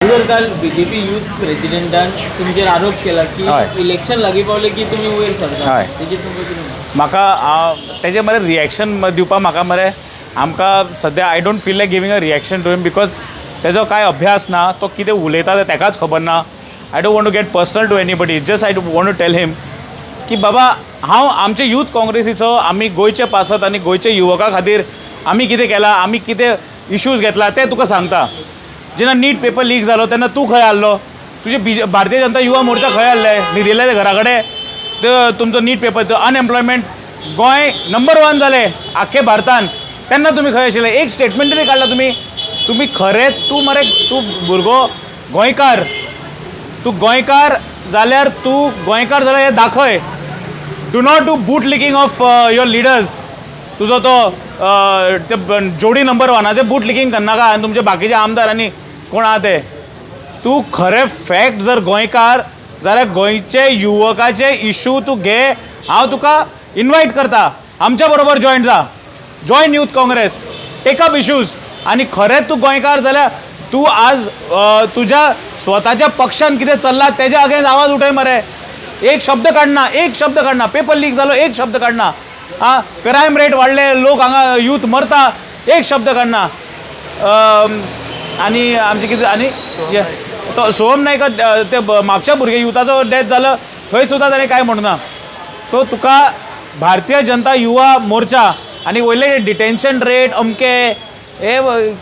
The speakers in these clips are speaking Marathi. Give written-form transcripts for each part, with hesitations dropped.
जर काल बीजेपी यूथ प्रेसिडेंटान तुमचेर आरोप केला की हय. इलेक्शन लागीं पावलें की तुमी वयर सरता हय. तेजेर तुमकां कितें म्हणटा? म्हाका तेजे मरे रिएक्शन दिवपाक म्हाका मरे आमकां सद्या I don't feel like giving a reaction to him because तेजो कांय अभ्यास ना, तो कितें उलयता तें तेकाच खबर ना. I don't want to get personal to anybody, just I want to tell him की बाबा हांव आमचे यूथ काँग्रेसीचो आमी गोंयचे पासत आनी गोंयचे युवकां खातीर आमी कितें केलां, आमी कितें इश्यूज घेतला तें तुका सांगता. जेन्ना नीट पेपर लीक जालो तेन्ना तूं खंय आसलो, तुजे भारतीय जनता युवा मोर्चा खंय आसले, न्हिदिल्ले ते घरा कडेन. तो तुमचो नीट पेपर, अनएम्प्लॉयमेंट गोंय नंबर 1 जालें आख्खे भारतान, तेन्ना तुमी खंय आशिल्ले. एक स्टेटमेंट तरी काडला तुमी खरें तूं मरे तूं भुरगो गोंयकार, तूं गोंयकार जाल्यार हें दाखय. Do not do boot licking of your leaders. तुजो तो ते जोडी नंबर 1 बूट लिकींग करनाका आनी तुमचे बाकीचे आमदार आनी कोण आहा ते. तूं खरें फॅक्ट जर गोंयकार जाल्यार गोंयचे युवकाचे इशू तूं घे. हांव तुका इन्वायट करता, आमच्या बरोबर जॉयन जा, join Youth Congress, take up issues. आनी खरेंच तूं गोंयकार जाल्यार तूं आज तुज्या स्वताच्या पक्षान कितें चल्लां तेज्या अगेन्स्ट आवाज उठय मरे. एक शब्द काडना, पेपर लीक जालो एक शब्द काडना. क्रायम रेट वाडले, लोक हांगा यूथ मरता, एक शब्द काडना. आनी आमचे कितें आनी तो सोहम नायक ते म्हापशा भुरगे युथाचो डेथ जालो थंय सुद्दां ताणें कांय म्हणना. सो तुका भारतीय जनता युवा मोर्चा आनी वयले डिटेन्शन रेट अमके हे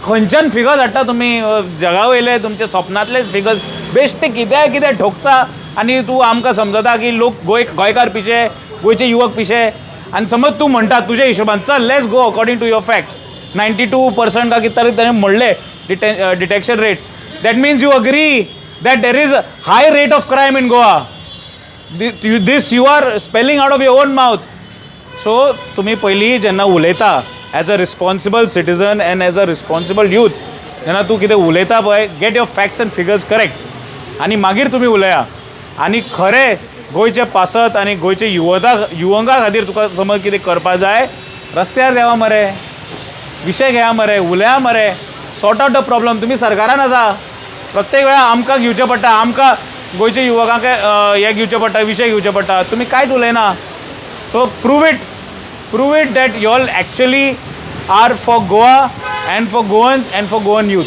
खंयच्यान फिगर्स हाडटा तुमी, जगा वयले तुमचे स्वप्नांतले फिगर्स बेश्टे कितें ठोकता. आनी तूं आमकां समजता की लोक गोंयकार पिशे, गोंयचे युवक पिशे. आनी समज तूं म्हणटा तुज्या हिशोबान चल let's go according to your facts 92% का कितें तरी ताणें म्हणलें detection rate. That means you agree that there is high rate of crime in Goa. This you are spelling out of your own mouth. So तुमी पयलीं जेन्ना उलयता as a responsible citizen and as a responsible youth, जेन्ना तूं कितें उलयता पळय, get your facts and figures correct आनी मागीर तुमी उलया. आनी खरें गोंयचे पासत आनी गोंयचे युवकां खातीर तुका समज कितें करपाक जाय, रस्त्यार देवा मरे, विशय घेया मरे, उलया मरे, सॉर्ट आउट द प्रॉब्लम. तुमी सरकारान आसा, प्रत्येक वेळा आमकां घेवचें पडटा, आमकां गोंयचे युवकांक हे घेवचें पडटा, विशय घेवचे पडटा. तुमी कांयच उलयना. So prove it that you all actually are for Goa and for Goans and for Goan youth.